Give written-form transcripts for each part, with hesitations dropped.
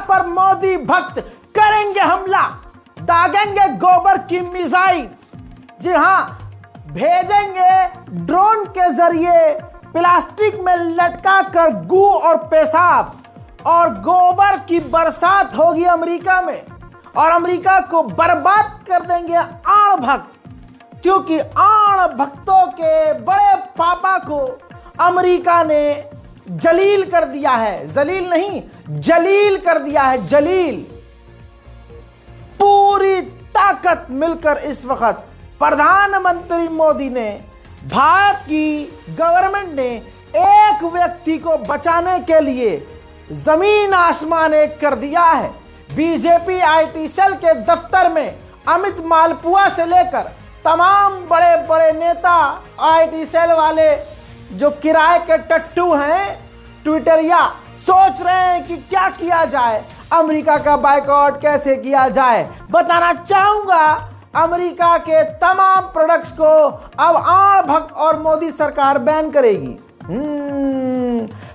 पर मोदी भक्त करेंगे हमला, दागेंगे गोबर की मिसाइल। जी हां, भेजेंगे ड्रोन के जरिए प्लास्टिक में लटका कर गू और पेशाब और गोबर की बरसात होगी अमेरिका में, और अमेरिका को बर्बाद कर देंगे आण भक्त, क्योंकि आण भक्तों के बड़े पापा को अमेरिका ने जलील कर दिया है। जलील नहीं, जलील कर दिया है, जलील। पूरी ताकत मिलकर इस वक्त प्रधानमंत्री मोदी ने, भारत की गवर्नमेंट ने एक व्यक्ति को बचाने के लिए जमीन आसमान एक कर दिया है। बीजेपी आईटी सेल के दफ्तर में अमित मालपुआ से लेकर तमाम बड़े बड़े नेता, आईटी सेल वाले जो किराए के टट्टू हैं, ट्विटरिया, सोच रहे हैं कि क्या किया जाए, अमेरिका का बायकॉट कैसे किया जाए। बताना चाहूंगा, अमेरिका के तमाम प्रोडक्ट्स को अब आण भक्त और मोदी सरकार बैन करेगी।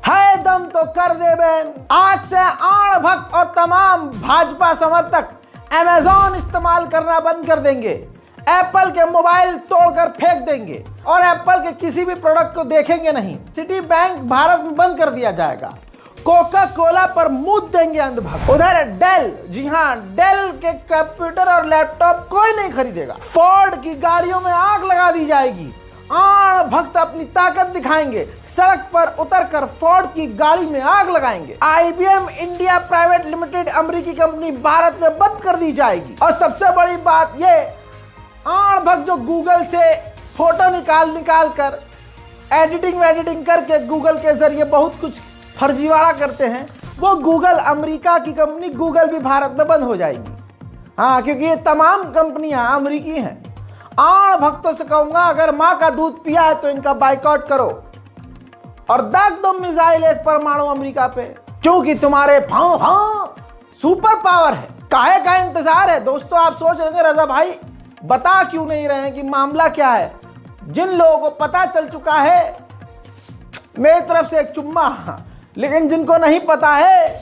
है दम तो कर दे बैन। आज से आण भक्त और तमाम भाजपा समर्थक अमेज़न इस्तेमाल करना बंद कर देंगे, एप्पल के मोबाइल तोड़कर फेंक देंगे और एप्पल के किसी भी प्रोडक्ट को देखेंगे नहीं। सिटी बैंक भारत में बंद कर दिया जाएगा। कोका कोला पर मूत देंगे अंधभक्त। उधर डेल, जी हाँ, डेल के कंप्यूटर और लैपटॉप कोई नहीं खरीदेगा। फोर्ड की गाड़ियों में आग लगा दी जाएगी। आण भक्त अपनी ताकत दिखाएंगे, सड़क पर उतरकर फोर्ड की गाड़ी में आग लगाएंगे। IBM इंडिया प्राइवेट लिमिटेड अमेरिकी कंपनी भारत में बंद कर दी जाएगी। और सबसे बड़ी बात ये, आण भक्त जो गूगल से फोटो निकाल कर एडिटिंग करके गूगल के जरिए बहुत कुछ फर्जीवाड़ा करते हैं, वो गूगल, अमेरिका की कंपनी गूगल भी भारत में बंद हो जाएगी। हाँ, क्योंकि ये तमाम कंपनियां अमेरिकी हैं। आण भक्तों से कहूंगा, अगर मां का दूध पिया है तो इनका बाइकआउट करो और दाग दो मिसाइल एक परमाणु अमेरिका पे, क्योंकि तुम्हारे भाव सुपर पावर है। काहे का इंतजार है दोस्तों? आप सोच रहे हैं रजा भाई बता क्यों नहीं रहे हैं कि मामला क्या है। जिन लोगों को पता चल चुका है, मेरी तरफ से एक चुम्मा, लेकिन जिनको नहीं पता है,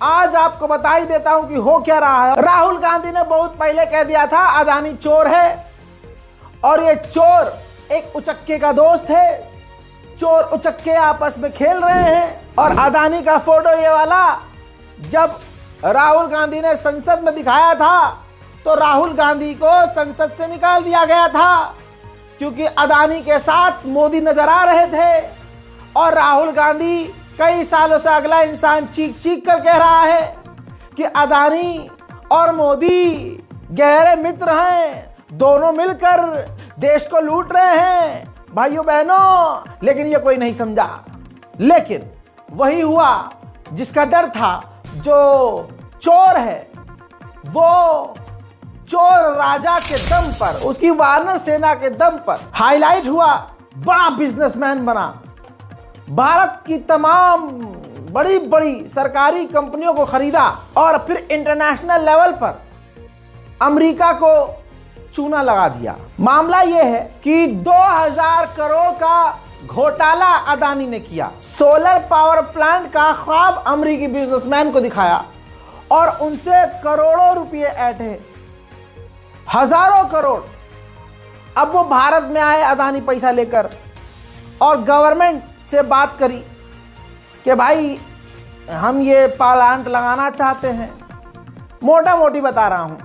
आज आपको बता ही देता हूं कि हो क्या रहा है। राहुल गांधी ने बहुत पहले कह दिया था अदानी चोर है, और ये चोर एक उचक्के का दोस्त है। चोर उचक्के आपस में खेल रहे हैं। और अदानी का फोटो ये वाला जब राहुल गांधी ने संसद में दिखाया था तो राहुल गांधी को संसद से निकाल दिया गया था, क्योंकि अदानी के साथ मोदी नजर आ रहे थे। और राहुल गांधी कई सालों से अगला इंसान चीख कर कह रहा है कि अदानी और मोदी गहरे मित्र हैं, दोनों मिलकर देश को लूट रहे हैं भाइयों बहनों। लेकिन ये कोई नहीं समझा। लेकिन वही हुआ जिसका डर था। जो चोर है वो चोर राजा के दम पर, उसकी वानर सेना के दम पर हाईलाइट हुआ, बड़ा बिजनेसमैन बना, भारत की तमाम बड़ी बड़ी सरकारी कंपनियों को खरीदा और फिर इंटरनेशनल लेवल पर अमेरिका को चूना लगा दिया। मामला यह है कि 2000 करोड़ का घोटाला अदानी ने किया। सोलर पावर प्लांट का ख्वाब अमेरिकी बिजनेसमैन को दिखाया और उनसे करोड़ों रुपए ऐंठे, हजारों करोड़। अब वो भारत में आए अदानी पैसा लेकर और गवर्नमेंट से बात करी कि भाई हम ये प्लांट लगाना चाहते हैं। मोटा मोटी बता रहा हूं,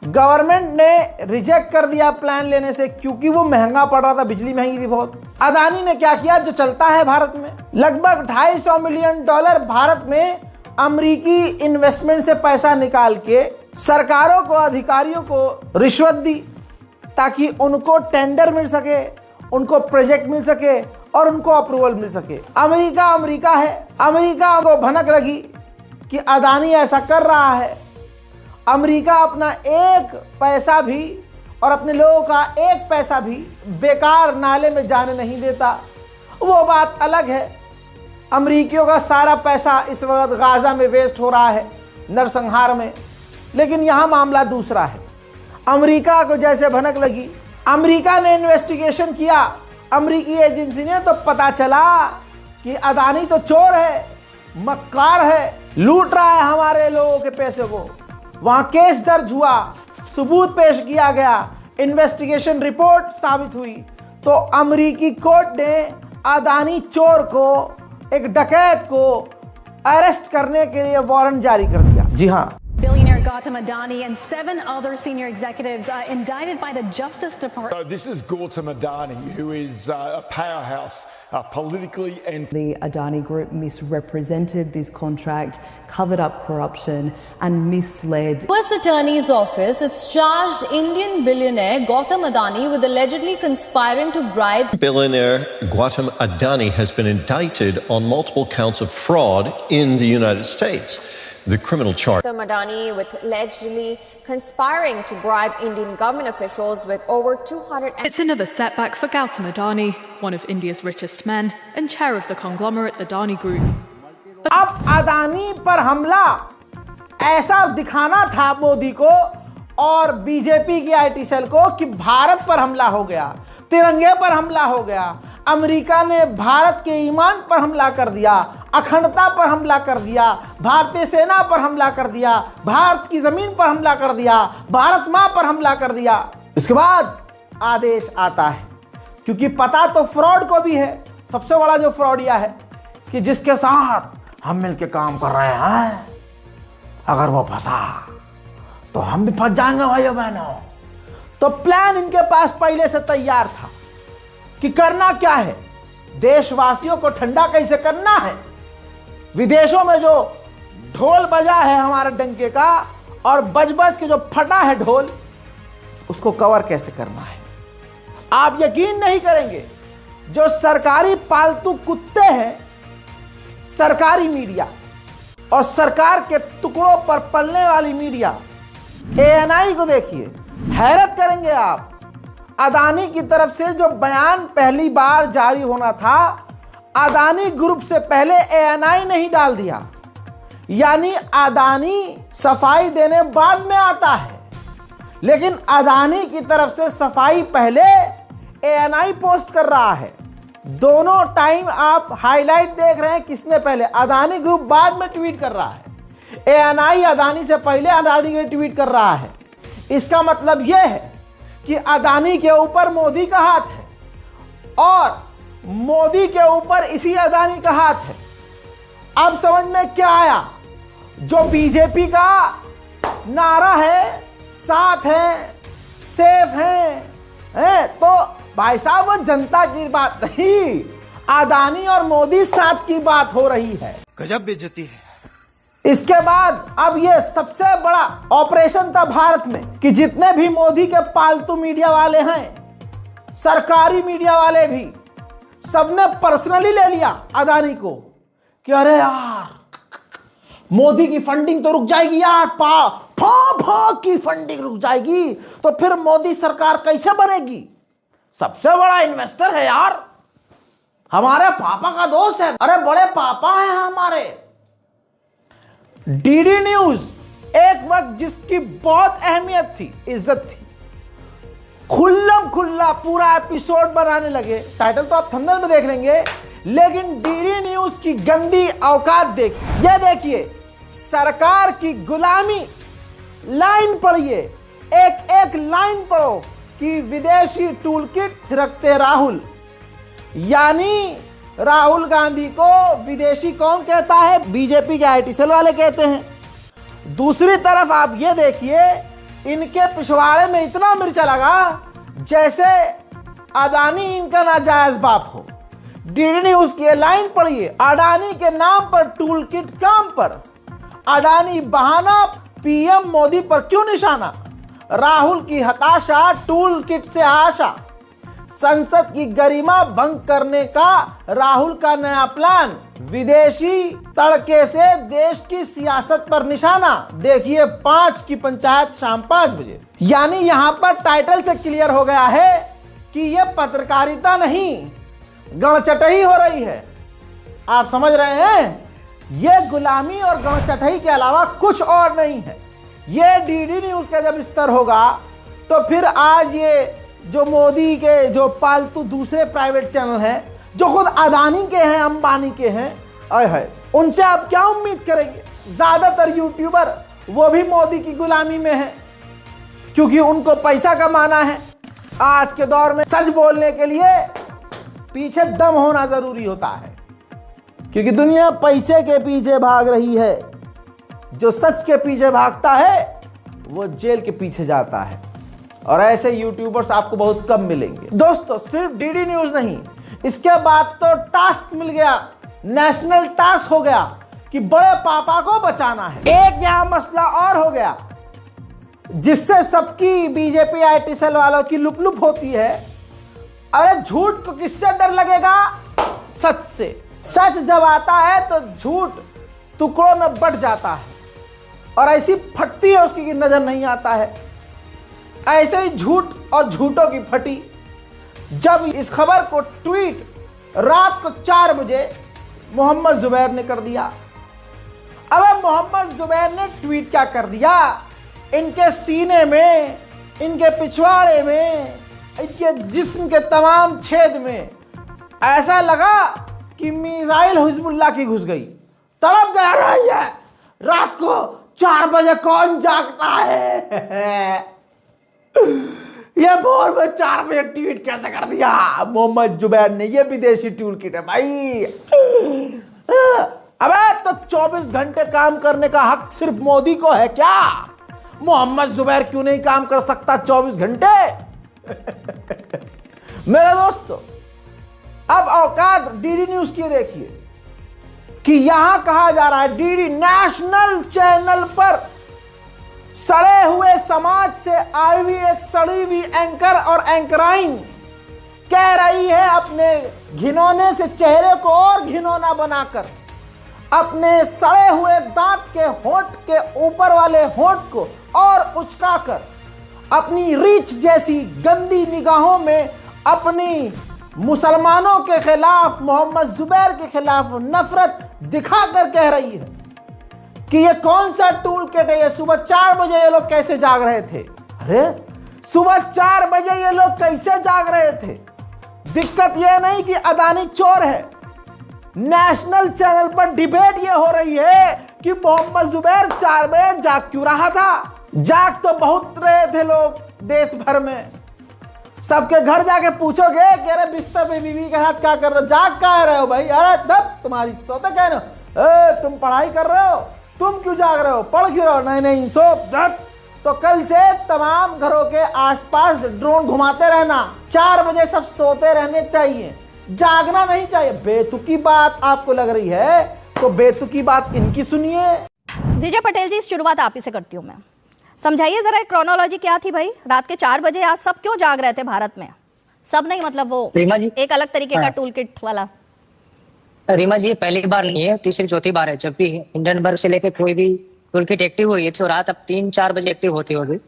गवर्नमेंट ने रिजेक्ट कर दिया प्लान लेने से, क्योंकि वो महंगा पड़ रहा था, बिजली महंगी थी बहुत। अदानी ने क्या किया, जो चलता है भारत में, लगभग $250 मिलियन भारत में अमेरिकी इन्वेस्टमेंट से पैसा निकाल के सरकारों को, अधिकारियों को रिश्वत दी, ताकि उनको टेंडर मिल सके, उनको प्रोजेक्ट मिल सके और उनको अप्रूवल मिल सके। अमेरिका है। अमेरिका को भनक लगी कि अदानी ऐसा कर रहा है। अमेरिका अपना एक पैसा भी और अपने लोगों का एक पैसा भी बेकार नाले में जाने नहीं देता। वो बात अलग है। अमेरिकियों का सारा पैसा इस वक्त गाजा में वेस्ट हो रहा है, नरसंहार में। लेकिन यहाँ मामला दूसरा है। अमेरिका को जैसे भनक लगी, अमेरिका ने इन्वेस्टिगेशन किया, अमेरिकी एजेंसी ने, तो पता चला कि अदानी तो चोर है, मक्कार है, लूट रहा है हमारे लोगों के पैसे को। वहां केस दर्ज हुआ, सबूत पेश किया गया, इन्वेस्टिगेशन रिपोर्ट साबित हुई, तो अमेरिकी कोर्ट ने अदानी चोर को, एक डकैत को अरेस्ट करने के लिए वारंट जारी कर दिया। जी हाँ, Billionaire Gautam Adani and 7 other senior executives indicted by the Justice Department. So this is Gautam Adani, who is a powerhouse politically and... The Adani Group misrepresented this contract, covered up corruption and misled. US Attorney's Office, it's charged Indian billionaire Gautam Adani with allegedly conspiring to bribe. Billionaire Gautam Adani has been indicted on multiple counts of fraud in the United States. The criminal charge. Gautam Adani with allegedly conspiring to bribe Indian government officials with over 200. It's another setback for Gautam Adani, one of India's richest men and chair of the conglomerate Adani Group. अब अदानी पर हमला ऐसा दिखाना था मोदी को और BJP की IT cell को कि भारत पर हमला हो गया, तिरंगे पर हमला हो गया, अमेरिका ने भारत के ईमान पर हमला कर दिया, अखंडता पर हमला कर दिया, भारतीय सेना पर हमला कर दिया, भारत की जमीन पर हमला कर दिया, भारत मां पर हमला कर दिया। इसके बाद आदेश आता है, क्योंकि पता तो फ्रॉड को भी है। सबसे बड़ा जो फ्रॉड यह है कि जिसके साथ हम मिलकर काम कर रहे हैं, अगर वो फंसा तो हम भी फंस जाएंगे भाइयों बहनों। तो प्लान इनके पास पहले से तैयार था कि करना क्या है, देशवासियों को ठंडा कैसे करना है, विदेशों में जो ढोल बजा है हमारे डंके का और बज बज के जो फटा है ढोल, उसको कवर कैसे करना है। आप यकीन नहीं करेंगे, जो सरकारी पालतू कुत्ते हैं, सरकारी मीडिया और सरकार के टुकड़ों पर पलने वाली मीडिया, एएनआई को देखिए, हैरत करेंगे आप। अदानी की तरफ से जो बयान पहली बार जारी होना था, अदानी ग्रुप से पहले एएनआई नहीं डाल दिया, यानी अदानी सफाई देने बाद में आता है, लेकिन अदानी की तरफ से सफाई पहले एएनआई पोस्ट कर रहा है। दोनों टाइम आप हाईलाइट देख रहे हैं, किसने पहले, अदानी ग्रुप बाद में ट्वीट कर रहा है, एएनआई अदानी से पहले अदानी के ट्वीट कर रहा है। इसका मतलब यह है कि अदानी के ऊपर मोदी का हाथ है और मोदी के ऊपर इसी अदानी का हाथ है। अब समझ में क्या आया? जो बीजेपी का नारा है, साथ है, सेफ है, तो भाई साहब वो जनता की बात नहीं, अदानी और मोदी साथ की बात हो रही है। गजब बेइज्जती है। इसके बाद अब ये सबसे बड़ा ऑपरेशन था भारत में कि जितने भी मोदी के पालतू मीडिया वाले हैं, सरकारी मीडिया वाले भी, सबने पर्सनली ले लिया अदानी को कि अरे यार मोदी की फंडिंग तो रुक जाएगी यार, फा की फंडिंग रुक जाएगी तो फिर मोदी सरकार कैसे बनेगी? सबसे बड़ा इन्वेस्टर है यार, हमारे पापा का दोस्त है, अरे बड़े पापा हैं हमारे। डीडी न्यूज एक वक्त जिसकी बहुत अहमियत थी, इज्जत थी, खुल्लम खुल्ला पूरा एपिसोड बनाने लगे। टाइटल तो आप थंबनेल में देख लेंगे, लेकिन डीडी न्यूज की गंदी औकात देखिए। यह देखिए, सरकार की गुलामी, लाइन पढ़िए, एक एक लाइन पढ़ो कि विदेशी टूलकिट छिड़कते राहुल, यानी राहुल गांधी को विदेशी कौन कहता है? बीजेपी के आईटी सेल वाले कहते हैं। दूसरी तरफ आप ये देखिए, इनके पिछवाड़े में इतना मिर्चा लगा जैसे अदानी इनका नाजायज बाप हो। डीडी न्यूज की लाइन पढ़िए, अडानी के नाम पर टूल किट काम पर, अडानी बहाना, पीएम मोदी पर क्यों निशाना, राहुल की हताशा, टूल किट से आशा, संसद की गरिमा भंग करने का राहुल का नया प्लान, विदेशी तड़के से देश की सियासत पर निशाना। देखिए 5 की पंचायत शाम 5 बजे। यानी यहां पर टाइटल से क्लियर हो गया है कि यह पत्रकारिता नहीं, गणचटही हो रही है। आप समझ रहे हैं, यह गुलामी और गणचटही के अलावा कुछ और नहीं है। यह डीडी न्यूज का जब स्तर होगा तो फिर आज ये जो मोदी के जो पालतू दूसरे प्राइवेट चैनल हैं, जो खुद अदानी के हैं, अंबानी के हैं, आए है उनसे आप क्या उम्मीद करेंगे? ज्यादातर यूट्यूबर वो भी मोदी की गुलामी में है, क्योंकि उनको पैसा कमाना है। आज के दौर में सच बोलने के लिए पीछे दम होना जरूरी होता है, क्योंकि दुनिया पैसे के पीछे भाग रही है। जो सच के पीछे भागता है वो जेल के पीछे जाता है, और ऐसे यूट्यूबर्स आपको बहुत कम मिलेंगे। दोस्तों, सिर्फ डीडी न्यूज नहीं, इसके बाद तो टास्क मिल गया, नेशनल टास्क हो गया कि बड़े पापा को बचाना है। एक यहां मसला और हो गया जिससे सबकी बीजेपी आईटी सेल वालों की लुप लुप होती है। अरे झूठ को किससे डर लगेगा? सच से। सच जब आता है तो झूठ टुकड़ों में बट जाता है, और ऐसी फटती है उसकी कि नजर नहीं आता है। ऐसे ही झूठ और झूठों की फटी जब इस खबर को ट्वीट रात को 4 बजे मोहम्मद जुबैर ने कर दिया। अब मोहम्मद जुबैर ने ट्वीट क्या कर दिया? इनके सीने में, इनके पिछवाड़े में, इनके जिस्म के तमाम छेद में ऐसा लगा कि मिसाइल हिजबुल्लाह की घुस गई। तड़प गया रही है। रात को 4 बजे कौन जागता है? ये भोर में 4 बजे ट्वीट कैसे कर दिया मोहम्मद जुबैर ने? ये विदेशी टूल किट है भाई। अबे तो 24 घंटे काम करने का हक सिर्फ मोदी को है क्या? मोहम्मद जुबैर क्यों नहीं काम कर सकता 24 घंटे? मेरे दोस्तों, अब औकात डीडी न्यूज की देखिए कि यहां कहा जा रहा है, डीडी नेशनल चैनल पर सड़े हुए समाज से आई हुई एक सड़ी हुई एंकर और एंकराइन कह रही है अपने घिनौने से चेहरे को और घिनौना बनाकर, अपने सड़े हुए दांत के होंठ के ऊपर वाले होंठ को और उचकाकर, अपनी रीछ जैसी गंदी निगाहों में अपनी मुसलमानों के खिलाफ, मोहम्मद जुबैर के खिलाफ नफरत दिखाकर कह रही है कि ये कौन सा टूल किट है। ये सुबह 4 बजे ये लोग कैसे जाग रहे थे? अरे सुबह 4 बजे ये लोग कैसे जाग रहे थे? दिक्कत ये नहीं कि अदानी चोर है। नेशनल चैनल पर डिबेट ये हो रही है कि मोहम्मद जुबैर 4 बजे जाग क्यों रहा था। जाग तो बहुत रहे थे लोग देश भर में। सबके घर जाके पूछोगे कि अरे बिस्तर पे बीवी के साथ क्या कर रहे हो, जाग कह रहे हो भाई? अरे तब तुम्हारी सोते कह रहे हो, तुम पढ़ाई कर रहे हो, तुम क्यों जाग रहे हो, पढ़ क्यों रहे हो? नहीं नहीं सो। तो कल से तमाम घरों के आसपास ड्रोन घुमाते रहना। 4 बजे सब सोते रहने चाहिए, जागना नहीं चाहिए। बेतुकी बात आपको लग रही है तो बेतुकी बात इनकी सुनिए। विजय पटेल जी, शुरुआत आप ही से करती हूँ मैं। समझाइए जरा क्रोनोलॉजी क्या थी भाई? रात के 4 बजे आज सब क्यों जाग रहे थे भारत में? सब नहीं, मतलब वो एक अलग तरीके का टूल किट वाला। रीमा जी, पहली बार नहीं है, तीसरी चौथी बार है। जब भी हिंडनबर्ग से लेकर कोई भी टूल किट एक्टिव हुई है तो रात अब 3-4 बजे एक्टिव होती होगी,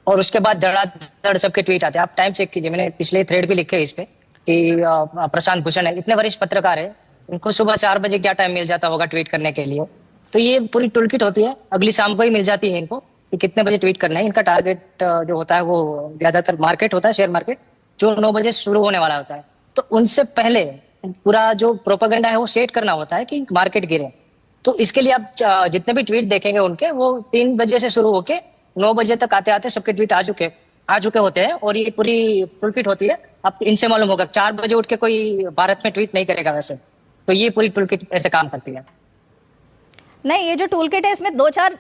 और उसके बाद धड़ाधड़ सबके ट्वीट आते हैं। आप टाइम चेक कीजिए, मैंने पिछले थ्रेड भी लिखे इस पे कि प्रशांत भूषण है, इतने वरिष्ठ पत्रकार है, उनको सुबह 4 बजे क्या टाइम मिल जाता होगा ट्वीट करने के लिए? तो ये पूरी टूल किट होती है, अगली शाम को ही मिल जाती है इनको कि कितने बजे ट्वीट करना है। इनका टारगेट जो होता है वो ज्यादातर मार्केट होता है, शेयर मार्केट, जो 9 बजे शुरू होने वाला होता है। तो उनसे पहले पूरा जो प्रोपेगेंडा है वो सेट करना होता है कि मार्केट गिरे। तो इसके लिए आप जितने भी ट्वीट देखेंगे उनके, वो 3 बजे से शुरू होके 9 बजे तक आते आते सबके ट्वीट आ चुके होते हैं, और ये पूरी टूल किट होती है। आप इनसे मालूम होगा 4 बजे उठ के कोई भारत में ट्वीट नहीं करेगा वैसे, तो ये पूरी टूल किट ऐसे काम करती है। नहीं, ये जो टूल किट है इसमें 2-4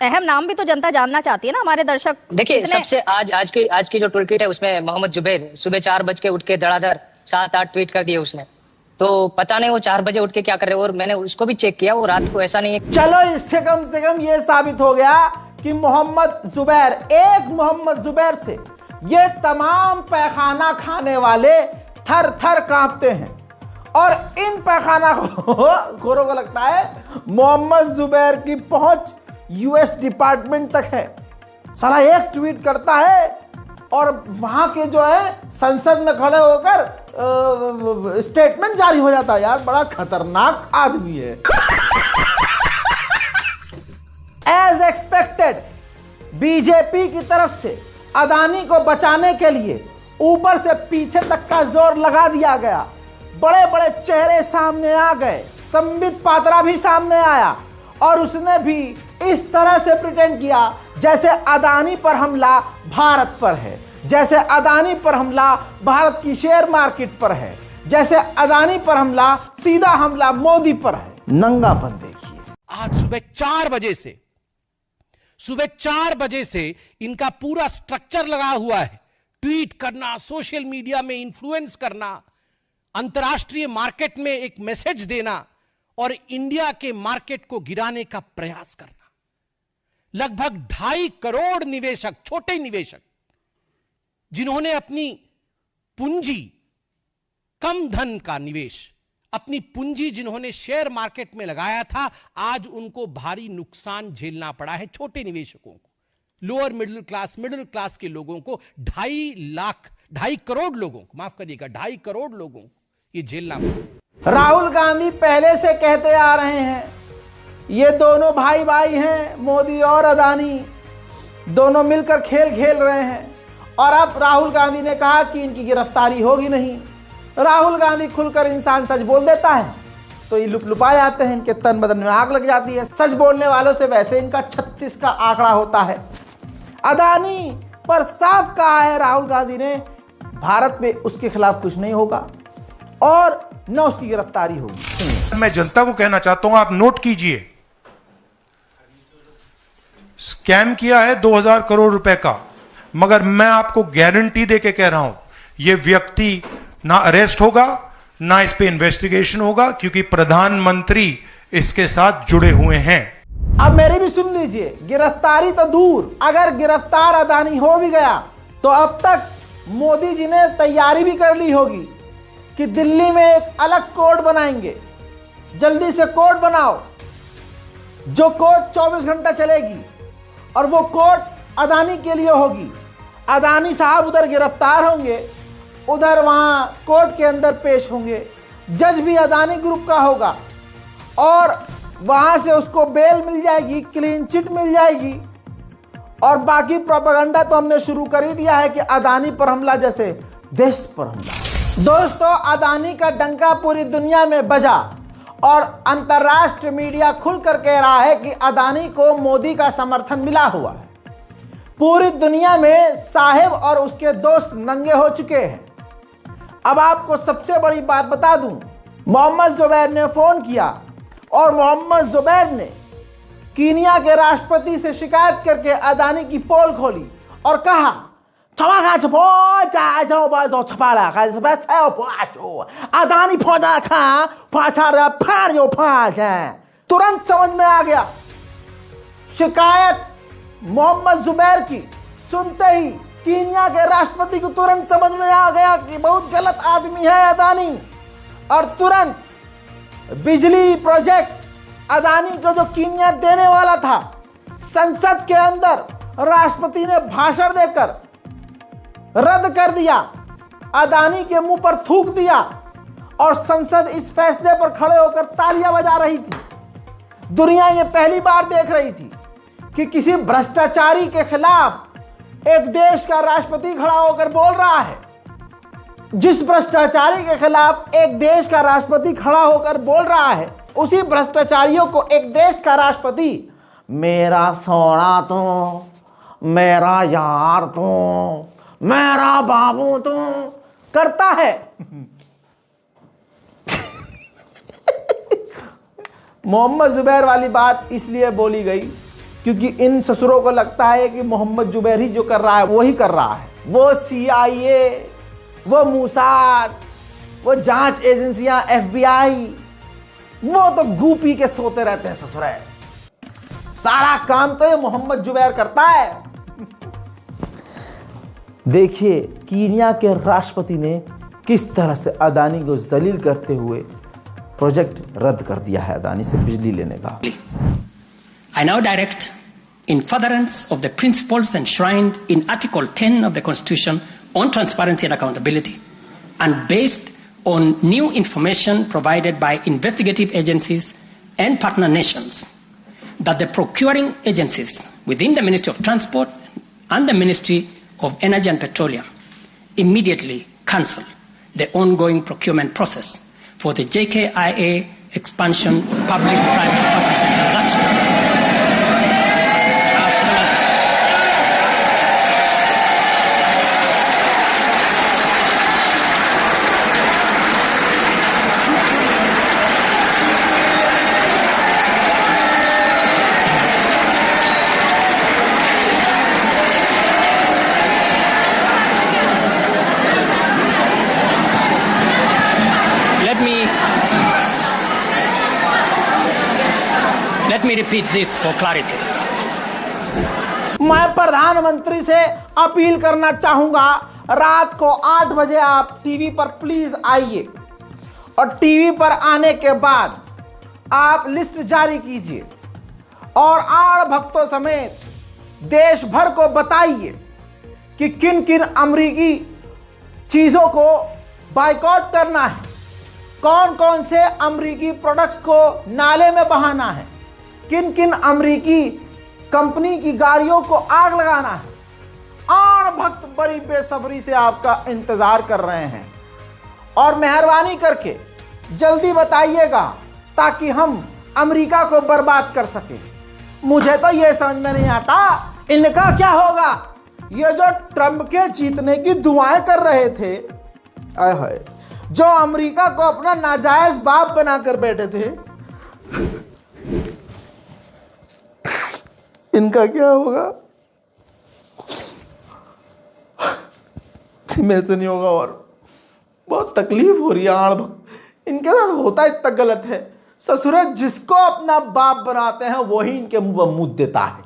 अहम नाम भी तो जनता जानना चाहती है ना, हमारे दर्शक। देखिए, सबसे आज की जो टूल किट है उसमें मोहम्मद जुबैर सुबह 4 बज के उठ के धड़ाधड़ 7-8 ट्वीट कर दिए उसने। तो पता नहीं वो 4 बजे उठ के क्या कर रहे हो, और मैंने उसको भी चेक किया, वो रात को ऐसा नहीं है। चलो, इससे कम से कम ये साबित हो गया कि मोहम्मद जुबैर, एक मोहम्मद जुबैर से ये तमाम पैखाना खाने वाले थर थर कांपते हैं, और इन पैखाना खोरों को लगता है मोहम्मद जुबैर की पहुंच यूएस डिपार्टमेंट तक है। साला एक ट्वीट करता है और वहां के जो है संसद में खड़े होकर स्टेटमेंट जारी हो जाता है। यार बड़ा खतरनाक आदमी है। एज एक्सपेक्टेड बीजेपी की तरफ से अदानी को बचाने के लिए ऊपर से पीछे तक का जोर लगा दिया गया। बड़े बड़े चेहरे सामने आ गए। संबित पात्रा भी सामने आया और उसने भी इस तरह से प्रिटेंड किया जैसे अदानी पर हमला भारत पर है, जैसे अदानी पर हमला भारत की शेयर मार्केट पर है, जैसे अदानी पर हमला सीधा हमला मोदी पर है। नंगापन देखिए। आज सुबह 4 बजे से इनका पूरा स्ट्रक्चर लगा हुआ है। ट्वीट करना, सोशल मीडिया में इन्फ्लुएंस करना, अंतर्राष्ट्रीय मार्केट में एक मैसेज देना और इंडिया के मार्केट को गिराने का प्रयास करना। लगभग 2.5 करोड़ निवेशक, छोटे निवेशक, जिन्होंने अपनी पूंजी, कम धन का निवेश, अपनी पूंजी जिन्होंने शेयर मार्केट में लगाया था, आज उनको भारी नुकसान झेलना पड़ा है। छोटे निवेशकों को, लोअर मिडिल क्लास के लोगों को, 2.5 करोड़ लोगों को, माफ करिएगा, 2.5 करोड़ लोगों को ये झेलना पड़ा। राहुल गांधी पहले से कहते आ रहे हैं ये दोनों भाई भाई हैं, मोदी और अदानी दोनों मिलकर खेल रहे हैं, और अब राहुल गांधी ने कहा कि इनकी गिरफ्तारी होगी नहीं। राहुल गांधी खुलकर इंसान सच बोल देता है तो ये लुपलुपा जाते हैं, इनके तन बदन में आग लग जाती है। सच बोलने वालों से वैसे इनका 36 का आंकड़ा होता है। अदानी पर साफ कहा है राहुल गांधी ने, भारत में उसके खिलाफ कुछ नहीं होगा और न उसकी गिरफ्तारी होगी। मैं जनता को कहना चाहता हूं, आप नोट कीजिए, स्कैम किया है 2000 करोड़ रुपए का, मगर मैं आपको गारंटी देके कह रहा हूं यह व्यक्ति ना अरेस्ट होगा, ना इस पे इन्वेस्टिगेशन होगा, क्योंकि प्रधानमंत्री इसके साथ जुड़े हुए हैं। अब मेरी भी सुन लीजिए, गिरफ्तारी तो दूर, अगर गिरफ्तार अदानी हो भी गया तो अब तक मोदी जी ने तैयारी भी कर ली होगी कि दिल्ली में एक अलग कोर्ट बनाएंगे। जल्दी से कोर्ट बनाओ, जो कोर्ट 24 घंटा चलेगी, और वो कोर्ट अदानी के लिए होगी। अदानी साहब उधर गिरफ्तार होंगे, उधर वहां कोर्ट के अंदर पेश होंगे, जज भी अदानी ग्रुप का होगा और वहां से उसको बेल मिल जाएगी, क्लीन चिट मिल जाएगी। और बाकी प्रोपेगेंडा तो हमने शुरू कर ही दिया है कि अदानी पर हमला जैसे देश पर हमला। दोस्तों, अदानी का डंका पूरी दुनिया में बजा और अंतर्राष्ट्रीय मीडिया खुलकर कह रहा है कि अदानी को मोदी का समर्थन मिला हुआ है। पूरी दुनिया में साहिब और उसके दोस्त नंगे हो चुके हैं। अब आपको सबसे बड़ी बात बता दूं, मोहम्मद जुबैर ने फोन किया और मोहम्मद जुबैर ने कीनिया के राष्ट्रपति से शिकायत करके अदानी की पोल खोली और कहा अदानी तुरंत समझ में आ गया। शिकायत मोहम्मद जुबैर की सुनते ही कीनिया के राष्ट्रपति को तुरंत समझ में आ गया कि बहुत गलत आदमी है अदानी, और तुरंत बिजली प्रोजेक्ट अदानी को जो कीनिया देने वाला था, संसद के अंदर राष्ट्रपति ने भाषण देकर रद्द कर दिया, अदानी के मुंह पर थूक दिया और संसद इस फैसले पर खड़े होकर तालियां बजा रही थी। दुनिया ये पहली बार देख रही थी कि किसी भ्रष्टाचारी के खिलाफ एक देश का राष्ट्रपति खड़ा होकर बोल रहा है। जिस भ्रष्टाचारी के खिलाफ एक देश का राष्ट्रपति खड़ा होकर बोल रहा है, उसी भ्रष्टाचारियों को एक देश का राष्ट्रपति मेरा सोना तो, मेरा यार तो, मेरा बाबू तो करता है। मोहम्मद जुबैर वाली बात इसलिए बोली गई क्योंकि इन ससुरों को लगता है कि मोहम्मद जुबैर ही जो कर रहा है वो ही कर रहा है। वो CIA, वो मूसाद, वो जांच एजेंसियां FBI, वो तो गूपी के सोते रहते हैं ससुरे। सारा काम तो ये मोहम्मद जुबैर करता है। देखिए कीनिया के राष्ट्रपति ने किस तरह से अदानी को जलील करते हुए प्रोजेक्ट रद्द कर दिया है अदानी से बिजली लेने का। I now direct, in furtherance of the principles enshrined in Article 10 of the Constitution on transparency and accountability, and based on new information provided by investigative agencies and partner nations, that the procuring agencies within the Ministry of Transport and the Ministry of Energy and Petroleum immediately cancel the ongoing procurement process for the JKIA expansion, public-private partnership transaction. Let me repeat this for clarity. मैं प्रधानमंत्री से appeal करना चाहूंगा, रात को 8 बजे आप TV पर प्लीज आइए और टीवी पर आने के बाद आप लिस्ट जारी कीजिए और आड़ भक्तों समेत देश भर को बताइए कि किन किन अमरीकी चीजों को बायकॉट करना है, कौन कौन से अमरीकी प्रोडक्ट्स को नाले में बहाना है, किन किन अमरीकी कंपनी की गाड़ियों को आग लगाना है। आड़ भक्त बड़ी बेसब्री से आपका इंतजार कर रहे हैं और मेहरबानी करके जल्दी बताइएगा ताकि हम अमेरिका को बर्बाद कर सके। मुझे तो यह समझ में नहीं आता इनका क्या होगा। ये जो ट्रंप के जीतने की दुआएं कर रहे थे, आय हाय, जो अमेरिका को अपना नाजायज बाप बनाकर बैठे थे, इनका क्या होगा। मेरे तो नहीं होगा और बहुत तकलीफ हो रही है। आड़ इनके साथ होता इतना गलत है। ससुर जिसको अपना बाप बनाते हैं वही इनके मुंह पर मुंह देता है।